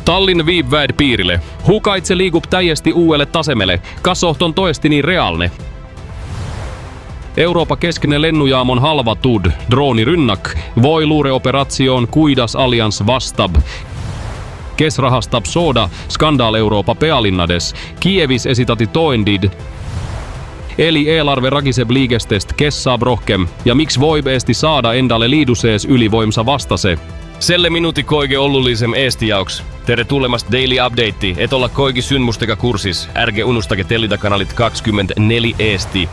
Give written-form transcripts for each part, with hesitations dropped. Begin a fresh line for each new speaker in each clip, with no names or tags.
Tallinn viivväid piirille. Hukaitse liigup täiesti uudelle tasemelle. Kasohton toesti niin realne. Euroopa keskinen lennujaamon halvatud. Drooni rynnak. Voi luureoperatioon Kuidas Allians vastab. Kes rahastab soda skandaal Euroopa pealinnades. Kievis esitati toendid. Eli eelarve ragiseb liigestest kes saab rohkem. Ja miksi voib Eesti saada endalle liidusees ylivoimsa vastase.
Selle minuutti koige ollullisem Eesti jauks. Tere tulemast Daily Update, et olla koigi synmustega kurssis. Ärge unustage tellida kanalit 24 Eesti.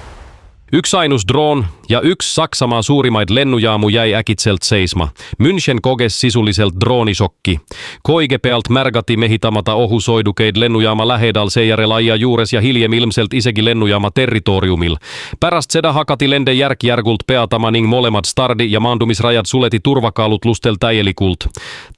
Yksi ainus drone ja yksi Saksamaa suurimaid lennujaamu jäi äkitselt seisma. München koges sisulliselt droonisokki. Koigepealt märgati mehitamata ohusoidukeid lennujaama lähedal seejärel aia juures ja hiljem ilmselt isegi lennujaama territoriumil. Pärast seda hakati lende järk-järgult peatama ning molemmat stardi- ja maandumisrajat suleti turvakaalut lustel täielikult.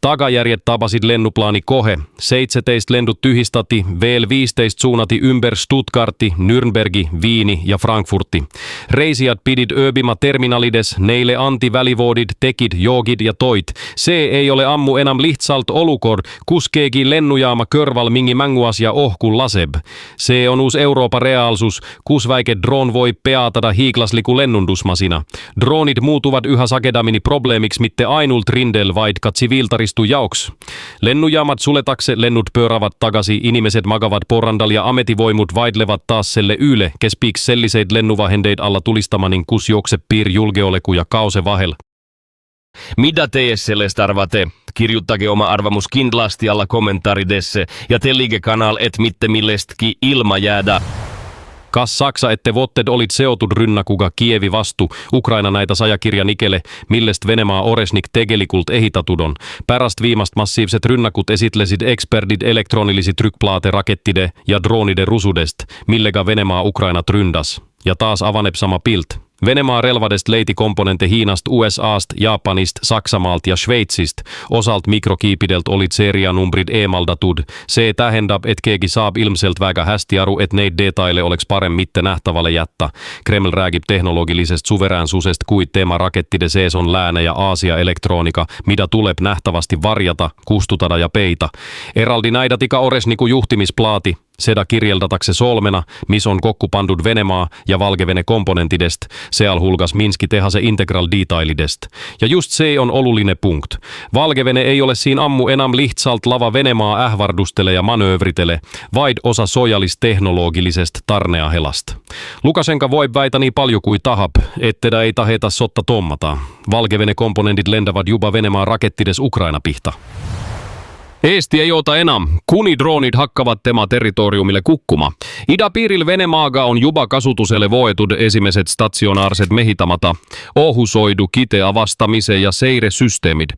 Tagajärjet tapasid lennuplaani kohe. 17 lendut tyhistati, veel 15 suunati ymber Stuttgarti, Nürnbergi, Viini ja Frankfurti. Reisijat pidid ööbima terminalides, neille anti välivuodid, tekid, joogid ja toit. Se ei ole ammu enam lihtsalt olukord, kus keegi lennujaama kõrval mingi mänguasia ohkun laseb. Se on uus Euroopa reaalsus, kus väike drone voi peatada hiiglasliku lennundusmasina. Droonid muutuvat yhä sakedamini probleemiksi mitte ainult rindel, vaid ka tsiviiltaristu jauks. Lennujaamat suletakse, lennut pööravat tagasi, inimesed magavat porrandal ja ametivoimut vaidlevat taas selle yle, kes piiks selliseid lennuvahendeid alla tulistamanin kus juokse piir julgeoleku ja kaose vahel.
Mitä teie sellest arvate? Kirjuttage oma arvamus kindlasti alla kommentaaridesse ja tellige kanal et mitte millestki ilma jäädä.
Kas Saksa ette votted olit seotud rynnakuga Kievi vastu Ukraina näitä sajakirja nikele, millest Venemaa oresnik tegelikult ehitatudon. Pärast viimast massiivset rynnakut esitlesid eksperdid elektronilisit trykkplaate rakettide ja droonide rusudest, millega Venemaa Ukraina tryndas. Ja taas avaneb sama pilt. Venemaa relvadest leiti komponente Hiinast, USAst, Japanist, Saksamaalt ja Sveitsist. Osalt mikrokiipidelt olit serianumbrid eemaldatud. Se tähendab, et keegi saab ilmselt väga hästi aru, et neid detaile oleks parem mitte nähtavalle jätta. Kreml räägib tehnologilisest suveräänsusest, kuid teema rakettide sees on Lääne ja Aasia elektronika, mida tuleb nähtävästi varjata, kustutada ja peita. Eraldi näidatika oresniku juhtimisplaati. Seda kirjeldatakse solmena, mis on kokku pandud Venemaa ja Valgevene komponentidest, sealhulgas Minski tehase integral detailidest. Ja just se on oluline punkt. Valgevene ei ole siin ammu enam lihtsalt lava Venemaa ähvardustele ja manöövritele, vaid osa sojallis-tehnologilisesta tarneahelasta. Lukasenka voi väitä niin paljon kuin tahab, etteda ei taheta sotta tommata. Valgevene komponentit lentävät juba Venemaa rakettides Ukraina pihta. Eesti ei ota enam, kuni droonid hakkavat tema territoriumille kukkuma. Idapiiril Venemaaga on juba kasutuselle voetud esimeset stationaarset mehitamata, ohusoidu kite avastamise ja seiresysteemid.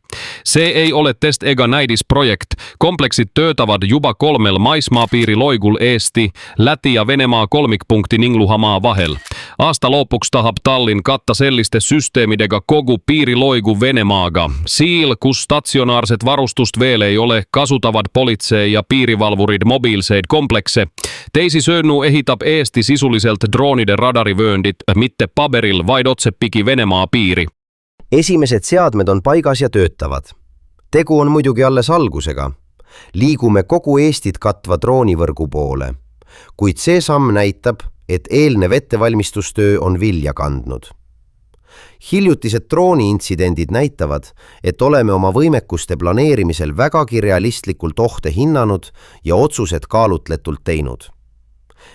Se ei ole test ega näidisprojekt. Kompleksit töötavad juba 3 maismaapiiriloigul Eesti, Läti ja Venemaa kolmikpunkti Ningluhamaa vahel. Aasta lopuksi tahab Tallinn katta selliste systeemidega kogu piiriloigu Venemaaga. Siil, kus stationaarset varustust veel ei ole, kasutavat politsei ja piirivalvurid mobiilseid komplekse. Teisi söönnu ehitab Eesti sisulliselt droonide radarivööndit, mitte paberil, vaid otsepiki Venemaa piiri.
Esimesed seadmed on paigas ja töötavad. Tegu on muidugi alles algusega. Liigume kogu Eestit katva droonivõrgu poole. Kuid see samm näitab, et eelnev ettevalmistustöö on vilja kandnud. Hiljutised drooniintsidendid näitavad, et oleme oma võimekuste planeerimisel vägagi realistlikult ohte hinnanud ja otsused kaalutletult teinud.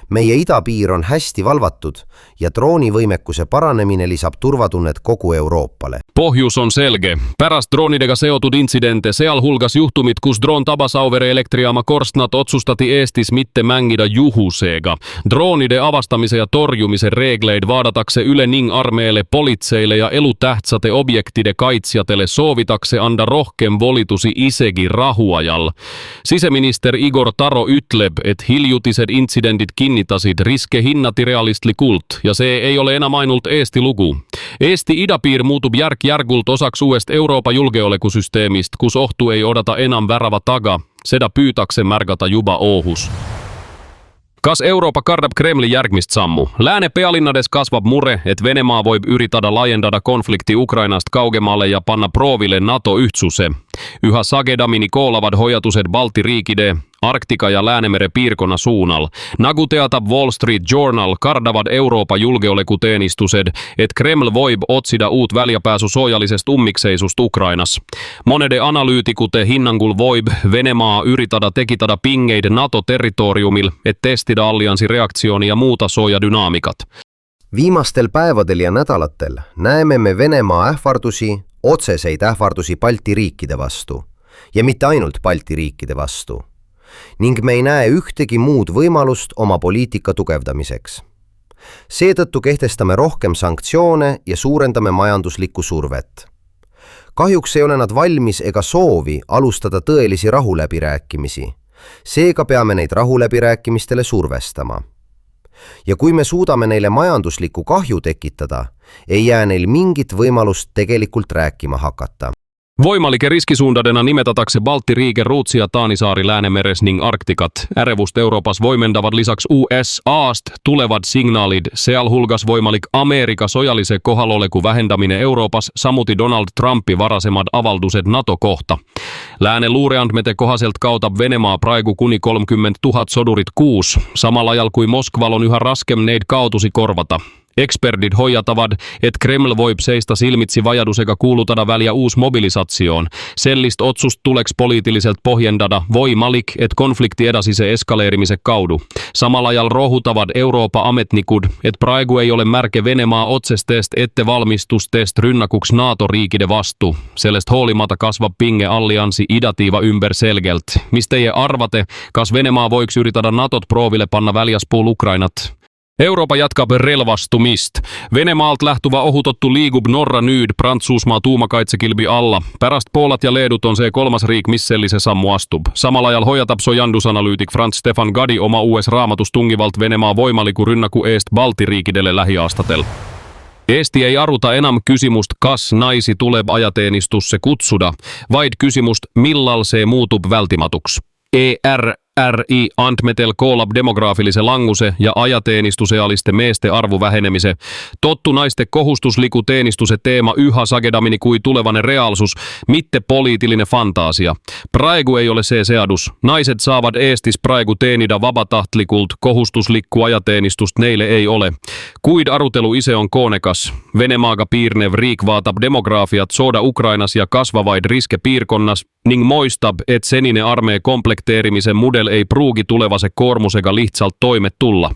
Meie idapiir on hästi valvatud ja droonivõimekuse paranemine lisab turvatunnet kogu Euroopale.
Pohjus on selge. Pärast droonidega seotud intsidente, sealhulgas juhtumit, kus droon tabas Auvere elektrijaama korstnat, otsustati Eestis mitte mängida juhuseega. Droonide avastamise ja torjumise reegleid vaadatakse üle ning armeele, politseille ja elutähtsate objektide kaitsjatele soovitakse anda rohkem volitusi isegi rahuajal. Siseminister Igor Taro ütleb, et hiljutised intsidendid kinnitasid riske hinnati realistlikult ja see ei ole enam ainult Eesti lugu. Eesti idapiir muutub järk-järgult osaks uuest Euroopa julgeolekusüsteemist, kus ohtu ei odata enam värava taga. Seda püütakse märgata juba ohus. Kas Euroopa kardab Kremli järgmist sammu. Lääne pealinnades kasvab mure, et Venemaa voi yritada laajentada konflikti Ukrainasta kaugemmalle ja panna prooville NATO-yhtsuse. Yhä sagedamini koolavad hoiatuset Balti riikide, Arktika ja Läänemeren piirkonna suunnal. Naguteata Wall Street Journal kardavad Euroopa julgeolekuteenistused, et Kreml voib otsida uut väljapääsu soojallisesta ummikseisust Ukrainas. Monede analyytikute hinnangul voib Venemaa yritada tekitada pingeid NATO-territoriumil, et testida alliansi reaktsiooni ja muuta soojadünaamikat.
Viimastel päevadel ja nädalatel näeme me Venemaa ähvardusi, otseseid ähvardusi Balti riikide vastu. Ja mitte ainult Balti riikide vastu. Ning me ei näe ühtegi muud võimalust oma poliitika tugevdamiseks. Seetõttu kehtestame rohkem sanktsioone ja suurendame majanduslikku survet. Kahjuks ei ole nad valmis ega soovi alustada tõelisi rahuläbirääkimisi. Seega peame neid rahuläbirääkimistele survestama. Ja kui me suudame neile majanduslikku kahju tekitada, ei jää neil mingit võimalust tegelikult rääkima hakata.
Voimalike riskisuundadena nimetatakse Balti riike Ruotsi ja Taanisaari Läänemeres ning Arktikat. Ärevust Euroopas voimendavat lisäksi USA:st tulevat signaalit, sealhulgas voimalik Amerikan sojallisen kohaloleku vähentäminen Euroopassa, samuti Donald Trumpin varasemmat avalduset NATO-kohta. Lääne luureandmete kohaselt kautta Venemaa praegu kuni 30 000 sodurit kuus, samalla ajal kuin Moskval on yhä raskem neid kautusi korvata. Ekspertit hoijatavat, että Kreml voib seista silmitsi vajadusega kuulutada väliä uus mobilisatioon. Sellist otsust tuleks poliitiliselt pohjendada voimalik, että konflikti edasise eskaleerimise kaudu. Samalla ajal rohutavat Euroopan ametnikud, että praegu ei ole märke Venemaa otsesteest ette valmistustest rynnakuks NATO-riikide vastu. Sellest huolimatta kasva pinge allianssi idatiiva ympär selgelt. Mistä ei arvate, kas Venemaa voiks yritada NATOt prooville panna väljäspuul Ukrainat? Eurooppa jatkaa relvastumist. Venemaalt lähtuva ohutottu liigub Norra nüüd Prantsusmaa tuumakaitsekilbi alla. Pärast Poolat ja Leedut on se kolmas riik, missellise sammu astub. Samalla ajal hoiatab sojandusanalyytik Frans Stefan Gadi oma US raamatus tungivalt Venemaa voimaliku rynnaku eest Balti riikidelle lähiaastatel. Eesti ei aruta enam kysymust, kas naisi tuleb ajateenistusse kutsuda, vaid kysymust, millal se muutub vältimatuks. RI andmetel koolab demograafilise languse ja ajateenistusealiste meeste arvu vähenemise. Tottu naiste kohustusliku teenistuse teema yhä sagedamini kui tulevainen realsus, mitte poliitillinen fantaasia. Praegu ei ole se seadus. Naiset saavat Eestis praegu teenida vabatahtlikult, kohustuslikku ajateenistust neille ei ole. Kuid arutelu ise on koonekas. Venemaaga piirnev riik vaatab demografiat sooda Ukrainas ja kasvavaid riske piirkonnas, ning moistab, et senine armee komplekteerimisen mudel ei pruugi tulevase koormusega lihtsalt toimet tulla.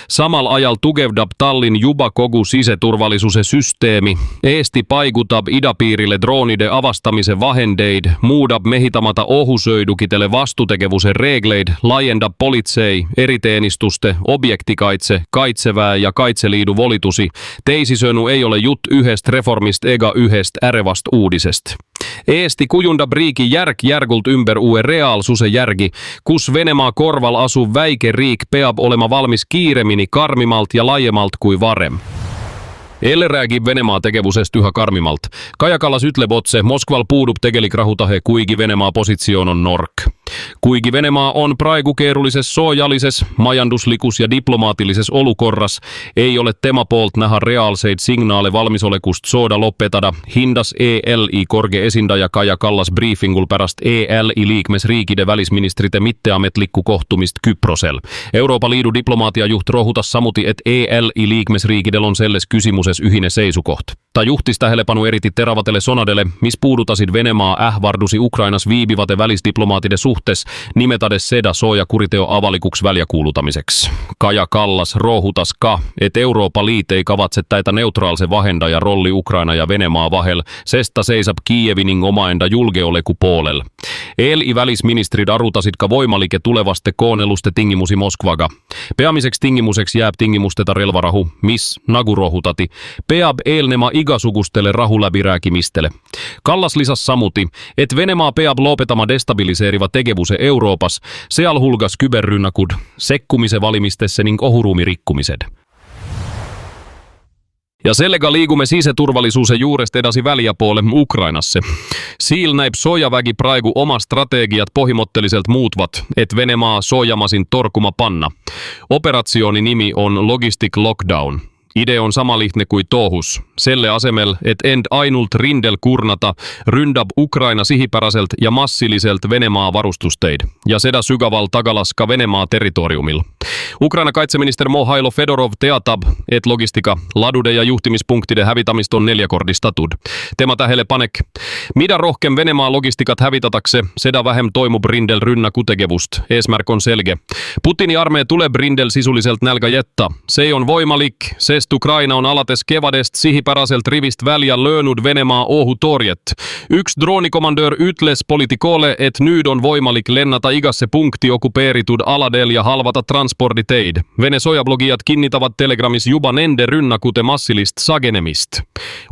Samal ajal tugevdab Tallinn juba kogu siseturvallisuuse systeemi. Eesti paigutab idapiirille droonide avastamisen vahendeid, muudab mehitamata ohusöidukitele vastutekevuse reegleid, laajendab politsei, eriteenistuste, objektikaitse, kaitsevää ja kaitseliidu volitusi. Teisisönu ei ole jut yhest reformist ega yhest ärevast uudisest. Eesti kujundab riiki järgult ympär uue realsuse järgi, kus Venemaa korval asu väike riik peab olema valmis kiiremini, karmimalt ja laajemalt kuin varem. Elle räägib Venemaa tegevusest yhä karmimalt. Kaja Kallas ütleb otse, Moskval puudub tegelik rahutahe, kuigi Venemaa positsioon on nork. Kuigi Venemaa on praegu keerullises soojallises, majanduslikus ja diplomaatilises olukorras, ei ole tema poolt nähdä reaalseid signaale valmisolekust sooda lopetada, hindas ELI korge esindaja Kaja Kallas briefingul pärast ELI liikmesriikide välisministrite mitteametlikku kohtumist Kyprosel. Euroopan liidu diplomaatiajuht rohutas samuti, että ELI liikmesriikidel on selles kysymyses yhine seisukoht. Ta juhtis tähelepanu eriti teravatele sonadele, mis puudutasid Venemaa ähvardusi Ukrainas viibivate välisdiplomaatide suhtes, nimetades seda sooja kuriteo avalikuks väljakuulutamiseksi. Kaja Kallas rohutas että Euroopan liit ei kavatse täitä neutraalse vahendaja rolli Ukraina ja Venemaa vahel, sesta seisab Kiievi ning omaenda julgeoleku puolel. ELI välisministrid arutasitka voimalike tulevaste kooneluste tingimusi Moskvaga. Peamiseksi tingimuseksi jääb tingimusteta relvarahu, mis, nagu rohutati, peab eelnema igasugustele rahuläbirääkimistele. Kallas lisas samuti, että Venemaa peab lopetama destabiliseeriva tegevuse Euroopas, sealhulgas kyberrynnakud, sekkumise valimistesse ning ohuruumirikkumised. Ja sellega liigumme sisäturvallisuuden juuresta edasi väliapuolelle Ukrainassa. Siil näib sojavägi praegu oma strategiat pohjimottelliselt muutvat, et Venemaa sojamasin torkuma panna. Operatsioni nimi on Logistic Lockdown. Idea on sama lihtne kuin tohus. Selle asemel, et end ainult rindel kurnata, ryndab Ukraina sihipäraselt ja massilliselt Venemaa varustusteid. Ja seda sygaval tagalaska Venemaa territoriumilla. Ukraina kaitseminister Mohailo Fedorov teatab, et logistika, ladude ja juhtimispunktide hävitamist on neljakordistatud. Tema tähele panek. Mida rohkem Venemaa logistikat hävitatakse, seda vähem toimub rindel rünnakutegevust. Eesmärk on selge. Putini armee tuleb rindel sisuliselt nälga jätta. See on võimalik, sest Ukraina on alates kevadest sihipäraselt rivist välja löönud Venemaa ohutorjet. Üks droonikomandöör ütles Politicoole, et nüüd on võimalik lennata igasse punkti okupeeritud aladel ja halvata transporditeid. Vene sojablogijad kinnitavad Telegramis juba nende rünnakute massilist sagenemist.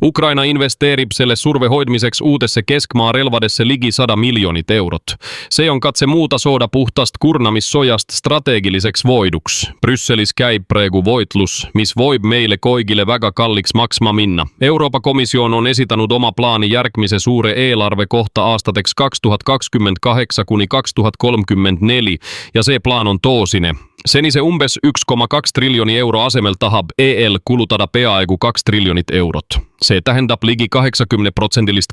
Ukraina investeerib selle surve hoidmiseks uudesse keskmaa relvadesse ligi 100 miljonit eurot. See on katse muuta sooda puhtast kurnamissojast strateegiliseks voiduks. Brüsselis käib praegu voitlus, mis võib meille koigile väga kalliks maksma minna. Euroopa Komisjon on esitanud oma plaani järgmise suure eelarve kohta aastateks 2028 kuni 2034 ja see plaan on toosine. Senise umbes 1,2 triljoni euro asemel tahab EL kulutada peaaegu 2 triljonit eurot. See tähendab ligi 80%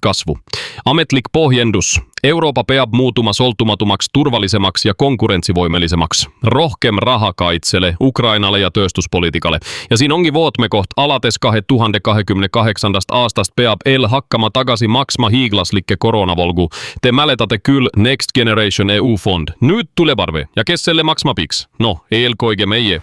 kasvu. Ametlik pohjendus. Euroopa peab muutuma soltumatumaks, turvallisemaks ja konkurentsivoimelisemaks. Rohkem raha kaitsele, Ukrainalle ja tööstuspoliitikalle. Ja siin ongi vootmekoht, alates 2028 aastast peab EL hakkama tagasi maksma hiiglaslikke koronavolgu. Te mäletate küll Next Generation EU-fond. Nüüd tuleb arve. Ja kes selle maksma piks? No, eelkoige meie.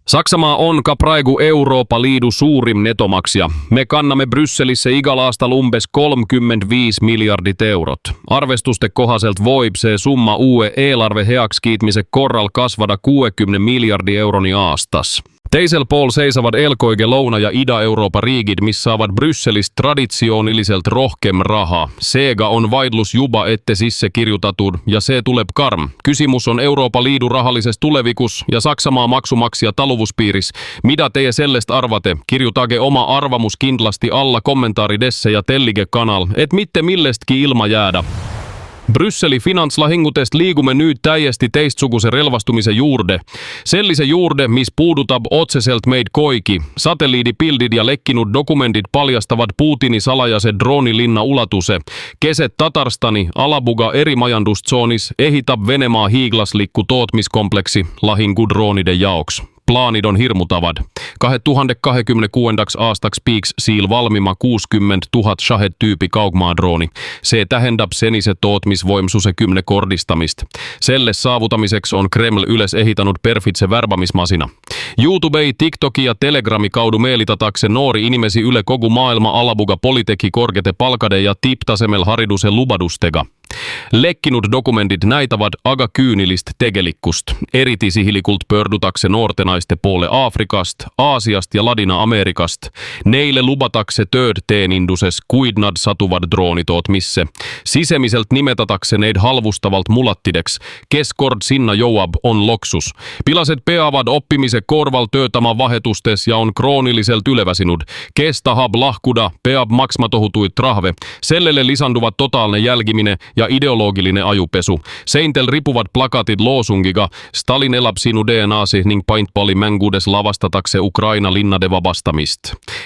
Saksamaa on ka praegu Euroopa Liidu suurim netomaksja. Me kannamme Brysselisse igal aastal umbes 35 miljardit eurot. Arvestuste kohaselt võib see summa uue eelarve heakskiitmise korral kasvada 60 miljardi euroni aastas. Teisel pool seisavad eelkoige Louna- ja Ida-Euroopa riigid, mis saavad Brysselist traditsiooniliselt rohkem raha. Seega on vaidlus juba ette sisse kirjutatud ja see tuleb karm. Kysymys on Euroopa Liidu rahallisessa tulevikus ja Saksamaa maksumaksija taluvuspiiris. Mitä teie sellest arvate? Kirjutage oma arvamus kindlasti alla kommentaaridesse ja tellige kanal, et mitte millestki ilma jäädä. Brysseli finantslahingutest liigume nüüd täiesti teistsuguse relvastumise juurde. Sellise juurde, mis puudutab otseselt meid koiki. Satelliidipildid ja lekkinud dokumendid paljastavat Putini salajase droonilinna ulatuse. Keset Tatarstani Alabuga erimajandustsoonis ehitab Venemaa hiiglaslikku tootmiskompleksi lahingudroonide jaoks. Plaanid on hirmutavad. 2026 aastaks piiks Siil valmima 60 000 Shahed-tyypi kaugmaadrooni. Se tähendab senise tootmisvoimsuse 10-kordistamist. Selle saavutamiseksi on Kreml üles ehitanud perfitse värbamismasina. YouTubei, TikToki ja Telegrami kaudu meelitatakse noori inimesi yle kogu maailma Alabuga Polyteki korkete palkade ja tipptasemel hariduse lubadustega. Lekkinud dokumendit näitävät aga kyynilist tegelikkust. Eriti sihilikult pördutakse nuorten naisten poole Afrikast, Aasiast ja Ladina-Amerikast. Neille lubatakse tööd teeninduses, kuid nad satuvad droonitootmisse. Sisemiselt nimetatakse neid halvustavalt mulattideks. Kes kord sinna jõuab, on loksus. Pilaset peavad oppimise korval töötama vahetustes ja on krooniliselt üleväsinud. Kes tahab lahkuda, peab maksma tohutuid trahve. Sellele lisanduvat totaalne jälgimine ja ideoloogilinen ajupesu. Seintel ripuvat plakatit loosungiga Stalin elab sinu DNAsi ning paintballimänguudes lavastatakse Ukraina linnade vabastamist.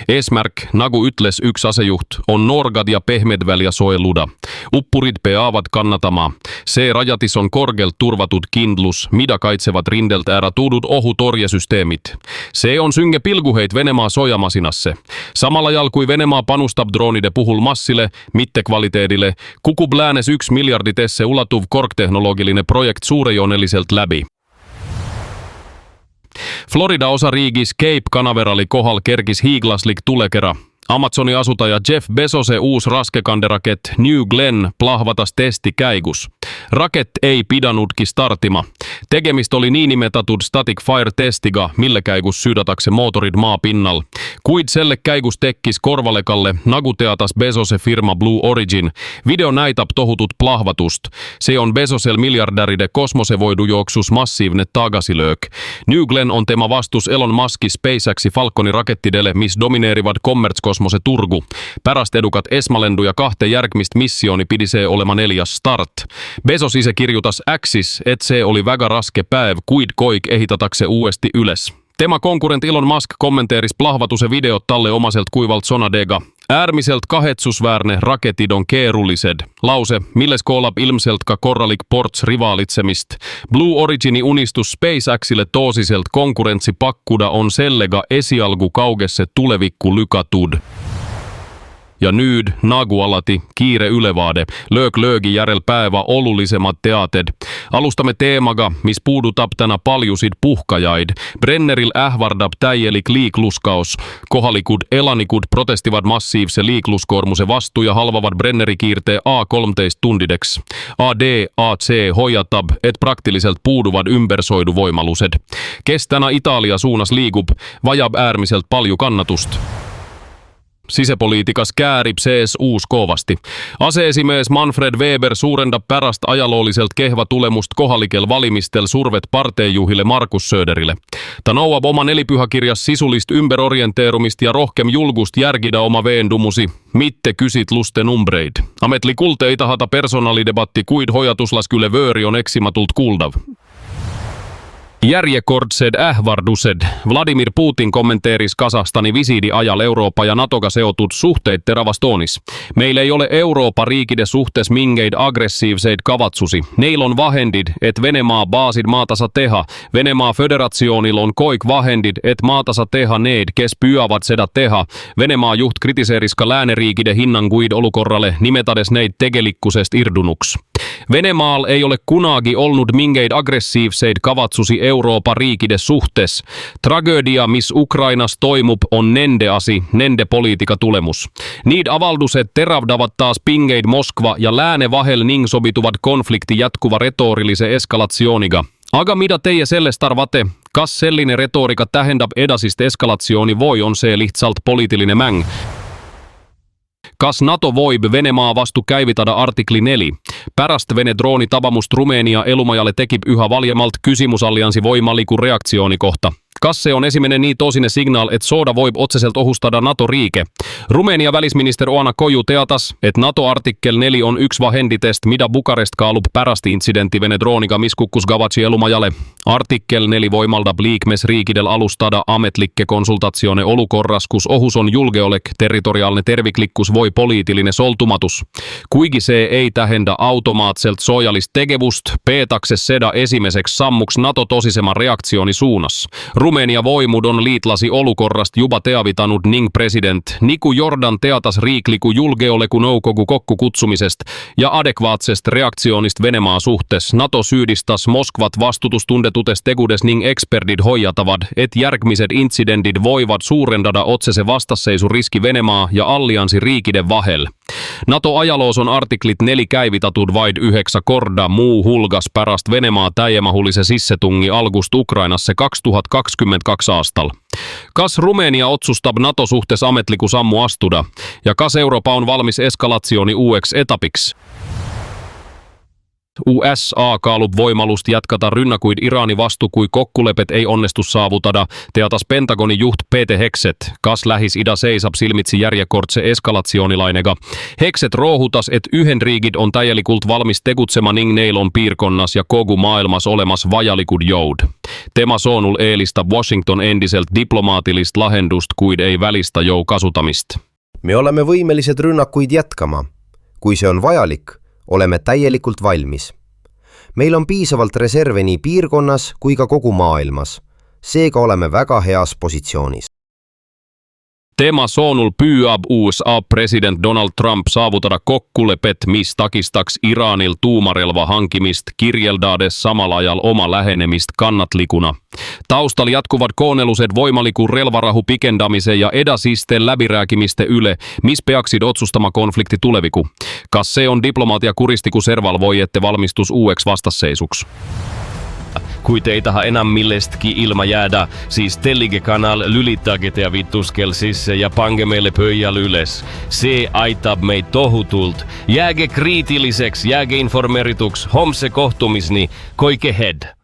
Eesmärk, nagu ütles üks asejuht, on noorgad ja pehmed välja soeluda. Uppurid peavad kannatama. See rajatis on korgelt turvatud kindlus, mida kaitsevat rindelt ära tuudud ohutorjesüsteemid. See on synge pilguheit Venemaa sojamasinasse. Samalla ajal kui Venemaa panustab droonide puhul massile, mitte kvaliteedille, kukub läänes 1 miljarditesse ulatuv korktehnoloogilinen projekt suurejooneliselt läbi. Florida osariigis Cape Canaverali kohal kerkis hiiglaslik tulekera. Amazonin asutaja Jeff Bezose uus raskekanderaket New Glenn plahvatas testi käigus. Raket ei pidanutki startima. Tegemistä oli niin nimetatud static fire testiga, millä käigus sydatakse motorid maapinnal. Kuid selle käigus tekkis korvalekalle naguteatas Bezose firma Blue Origin. Video näitab tohutut plahvatust. Se on Bezosel miljardäride kosmosevoidu juoksus massiivne tagasilöök. New Glenn on tema vastus Elon Muski SpaceXi Falconi rakettidele, miss domineerivad kommertskosmose turgu. Pärast edukat esmalenduja kahte järgmist missioni pidisee olema 4 start. Bezos ise kirjutas Xis, et se oli väga raske päev, kuid koik ehitatakse uudesti ylös. Tema konkurent Elon Musk kommenteeris plahvatuse videot talle omaselt kuivalt sonadega. Äärmiselt kahetsusväärne raketidon keerullised. Lause, milles koolab ilmseltka korralik ports rivaalitsemist. Blue Origini unistus SpaceXille toosiselt konkurrentsi pakkuda on sellega esialgu kaugesse tulevikku lykatud. Ja nüüd, nagu alati, kiire ülevaade, löögi järel päeva olulisemad teated. Alustamme teemaga, mis puudutab täna paljusid puhkajaid. Brenneril ähvardab täielik liikluskaos. Kohalikud elanikud protestivad massiivse liikluskoormuse vastu ja halvavat Brenneri kiirtee A13 tundideks. ADAC hoiatab, et praktiliselt puuduvad ymbersoiduvoimalused. Kes tänä Italia suunas liigub, vajab äärmiselt palju kannatust. Sisäpoliitikas käärib CSUs kovasti. Aseesimees Manfred Weber suurendab pärast ajalooliselt kehva tulemust kohalikel valimistel survet parteijuhille Markus Söderille. Ta nõuab oma nelipühakirjas sisulist ümberorienteerumist ja rohkem julgust järgida oma veendumusi, mitte küsitluste numbreid. Ametlikult ei tahata personaalidebatti, kuid hoiatuslaskyle vööri on eksimatult kuuldav. Järjekordsed ähvardused. Vladimir Putin kommenteeris Kasahstani visiidi ajal Euroopa ja NATOga seotud suhteid teravas toonis. Meil ei ole Euroopa riikide suhtes mingeid aggressiivseid kavatsusi. Neil on vahendid, et Venemaa baasid maatasa teha. Venemaa föderatsioonil on koik vahendid, et maatasa teha need, kes püüavad seda teha. Venemaa juht kritiseeris ka lääneriikide hinnanguid olukorralle, nimetades neid tegelikkusest irdunuks. Venemaal ei ole kunagi olnud mingeid aggressiivseid kavatsusi Euroopan riikide suhtes. Tragödia, mis Ukrainas toimub, on nende asi, nende poliitika tulemus. Niid avaldused teravdavat taas pingeid Moskva ja lääne vahel ning sobituvad konflikti jatkuva retoorilise eskalatsiooniga. Aga mida teie sellest arvate? Kas selline retorika tähendab edasist eskalatsiooni voi on see lihtsalt poliitilinen mäng? Kas NATO voib Venemaa vastu käivitada artikli 4? Pärast Vene droonitabamust Rumeenia elumajalle tekib yhä valjemalt kysymysalliansi voimaliku reaktiooni kohta. Kas se on esimene niin tosine signaal, et soda voib otseselt ohustada NATO-riike? Rumeenia välisminister Oana Koju teatas, et NATO-artikkel 4 on yksi vahenditest, mida Bukarest kaalub pärast incidentti Vene drooniga miskukkus Gavatsi elumajalle. Artikkel 4 voimaldab liikmesriikidel alustada ametlikke konsultatsione olukorras, kus ohus on julgeolek, territoriaalinen terviklikkus voi poliittinen soltumatus. Kuigi se ei tähendä automaatselt sojallist tegevust, peetakse seda esimeseksi sammuks NATO-tosiseman reaktioni suunnassa. Rumeenia voimudon liitlasi olukorrast juba teavitanut ning president Niku Jordan teatas riikliku julgeoleku nõukogu kokkukutsumisest ja adekvaatsest reaktsioonist Venemaa suhtes. NATO syydistas Moskvat vastutustundetutes tegudes ning ekspertit hoiatavad, et järgmised incidentit voivat suurendada otsese vastasseisuriski Venemaa ja alliansi riikide vahel. NATO-ajaloos on artiklit 4 käivitatud vaid 9 korda muu hulgas pärast Venemaa täiemahullise sissetungi algust Ukrainassa 2022 aastal. Kas Rumeenia otsustab NATO-suhtes ametliku sammu astuda? Ja kas Eurooppa on valmis eskalatsioni uueksi etapiksi? USA kaalub voimalust jatkata rynnakuid Irani vastu, kui kokkulepet ei onnistu saavutada, teatas Pentagonin juht Pete Hegseth. Kas Lähis-ida seisab silmitsi järjekordse eskalatsionilainega. Hegseth roohutas, et Ühendriigid on täielikult valmis tegutsema ning neil on piirkonnas ja kogu maailmas olemas vajalikud joud. Tema soonul eelistab Washington endiselt diplomaatilist lahendust, kuid ei välistä jou kasutamist.
Me oleme võimelised rünnakuid jätkama. Kui see on vajalik, oleme täielikult valmis. Meil on piisavalt reserve nii piirkonnas kui ka kogu maailmas. Seega oleme väga heas positsioonis.
Tema soonul pyyab USA president Donald Trump saavutada kokkulepet, mis takistaks Iranil tuumarelva hankimist kirjeldades samalla ajal oma lähenemist kannatlikuna. Taustalla jatkuvat koonneluset voimalikun relvarahu pikendamisen ja edasisten läbirääkimiste yle, mis peaksid otsustama konflikti tuleviku. Kas se on diplomaatia kuristiku serval voi ette valmistus uueksi vastasseisuksi?
Kuit ei taha enää millestki ilma jäädä, siis Tellige-kanal lylittäge te vittuskel sisse ja pange meille pöijäl yles. Se aitab meid tohutult. Jääge kriitilliseksi, jääge informerituks, homse kohtumisni, koike head.